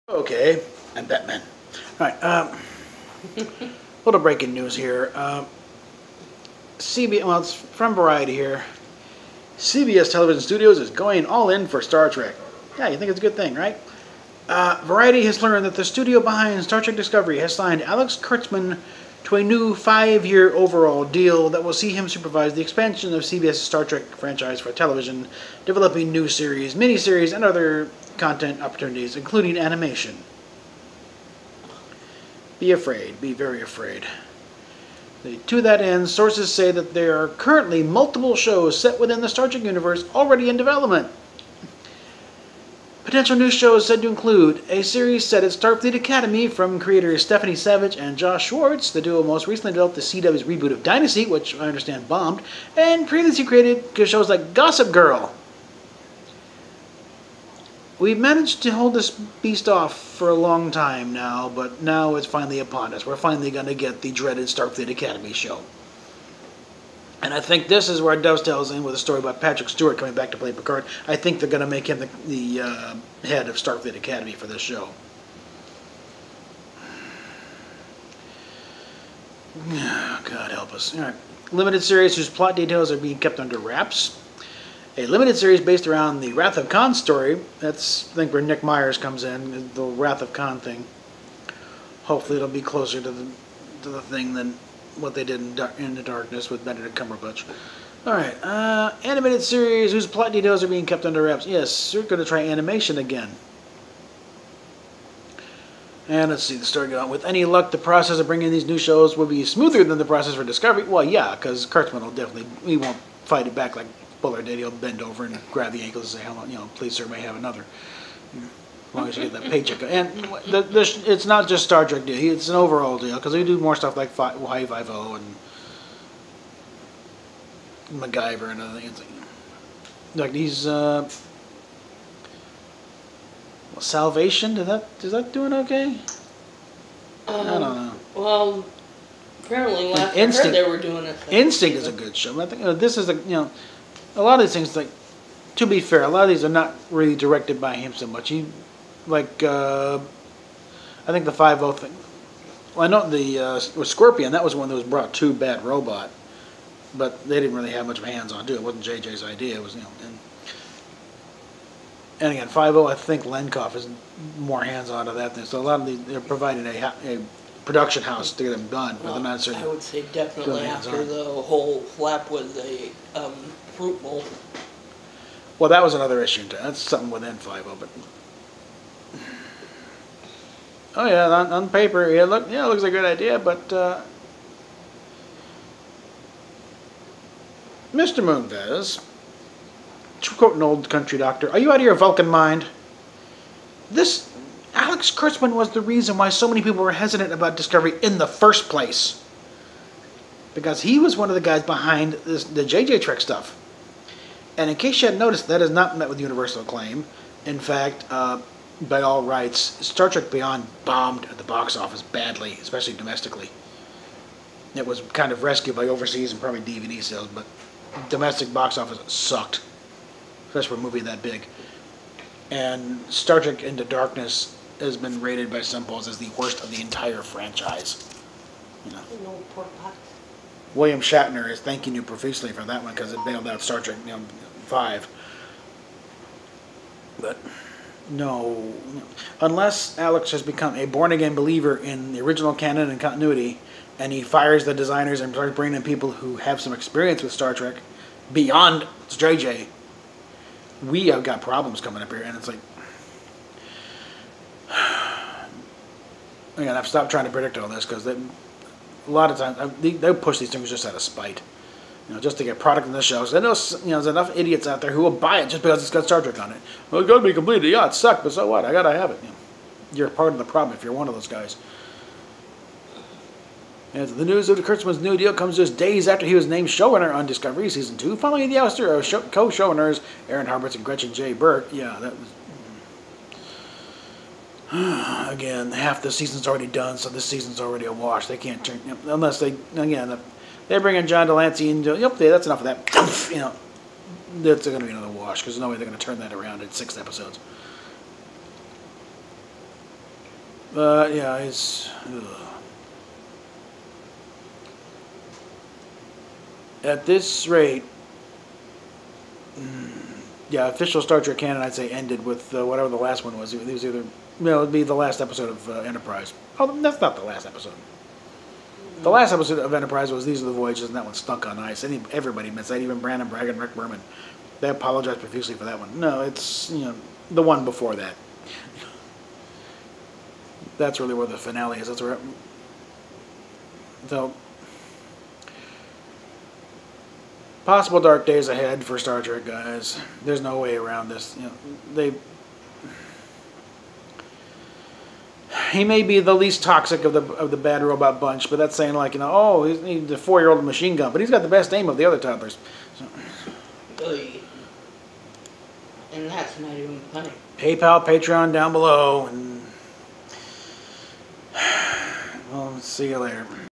Okay, I'm Batman. All right, little breaking news here. Well, it's from Variety here. CBS Television Studios is going all in for Star Trek. Yeah, you think it's a good thing, right? Variety has learned that the studio behind Star Trek Discovery has signed Alex Kurtzman to a new 5-year overall deal that will see him supervise the expansion of CBS's Star Trek franchise for television, developing new series, miniseries, and other content opportunities, including animation. Be afraid. Be very afraid. To that end, sources say that there are currently multiple shows set within the Star Trek universe already in development. Potential new shows said to include a series set at Starfleet Academy from creators Stephanie Savage and Josh Schwartz. The duo most recently developed the CW's reboot of Dynasty, which I understand bombed, and previously created shows like Gossip Girl. We've managed to hold this beast off for a long time now, but now it's finally upon us. We're finally going to get the dreaded Starfleet Academy show. And I think this is where it dovetails in with a story about Patrick Stewart coming back to play Picard. I think they're going to make him the head of Starfleet Academy for this show. God help us. All right. Limited series whose plot details are being kept under wraps. A limited series based around the Wrath of Khan story. That's, I think, where Nick Myers comes in, the Wrath of Khan thing. Hopefully it'll be closer to the thing than what they did in the Darkness with Benedict Cumberbatch. Alright, animated series whose plot details are being kept under wraps. Yes, we're going to try animation again. And let's see the story going on. With any luck, the process of bringing these new shows will be smoother than the process for Discovery. Well, yeah, because Kurtzman will he won't fight it back like Bullard did. He'll bend over and grab the ankles and say, please sir, may I have another. As long as you get that paycheck. And it's not just Star Trek deal. It's an overall deal, because we do more stuff like Hawaii Five-0 and MacGyver and other things. Like these, Salvation, is that doing okay? I don't know. Well, apparently last I heard they were doing it. Instinct is a good show. I think this is a lot of these things, like, to be fair, a lot of these are not really directed by him so much. I think the 5-0 thing. Well, I know with Scorpion, that was one that was brought to Bad Robot, but they didn't really have much of hands on it. It wasn't JJ's idea. It was and again, 5-0, I think Lenkoff is more hands on to that thing. So a lot of these, they're providing a production house to get them done, but they're not I would say definitely after the whole flap with the fruit bowl. Well, that was another issue. That's something within 5-0, but oh yeah, on paper, it looks like a good idea, but Mr. Moonves, to quote an old country doctor, are you out of your Vulcan mind? This Alex Kurtzman was the reason why so many people were hesitant about Discovery in the first place, because he was one of the guys behind the JJ Trek stuff. And in case you hadn't noticed, that has not met with universal acclaim. In fact, by all rights, Star Trek Beyond bombed at the box office badly, especially domestically. It was kind of rescued by overseas and probably DVD sales, but domestic box office sucked, especially for a movie that big. And Star Trek Into Darkness has been rated by some polls as the worst of the entire franchise. No pork pot. William Shatner is thanking you profusely for that one because it bailed out Star Trek 5. But no, unless Alex has become a born-again believer in the original canon and continuity, and he fires the designers and starts bringing in people who have some experience with Star Trek beyond JJ, we have got problems coming up here. And it's like, again, I've stopped trying to predict all this because a lot of times they push these things just out of spite, just to get product in the shows. I know, there's enough idiots out there who will buy it just because it's got Star Trek on it. Well, it's got to be completed. Yeah, it sucked, but so what? I gotta have it. You're part of the problem if you're one of those guys. And the news of the Kurtzman's new deal comes just days after he was named showrunner on Discovery Season 2, following the ouster of co-showrunners Aaron Harberts and Gretchen J. Burke. Yeah, that was... Again, half the season's already done, so this season's already a wash. They can't turn... Unless they... Again, they bring in John Delancey and... Yep, that's enough of that. That's going to be another wash, because there's no way they're going to turn that around in 6 episodes. Yeah, it's... Ugh. At this rate... Yeah, official Star Trek canon, I'd say, ended with whatever the last one was. It was either... No, it'd be the last episode of Enterprise. Oh, that's not the last episode. The last episode of Enterprise was These Are the Voyages, and that one stunk on ice. Everybody admits that, even Brandon Bragg and Rick Berman. They apologized profusely for that one. No, it's, the one before that. That's really where the finale is. That's where... So... Possible dark days ahead for Star Trek, guys. There's no way around this. He may be the least toxic of the bad robot bunch, but that's saying like, oh, he's a 4-year-old machine gun, but he's got the best aim of the other toddlers. So. And that's not even funny. PayPal, Patreon down below, and we'll see you later.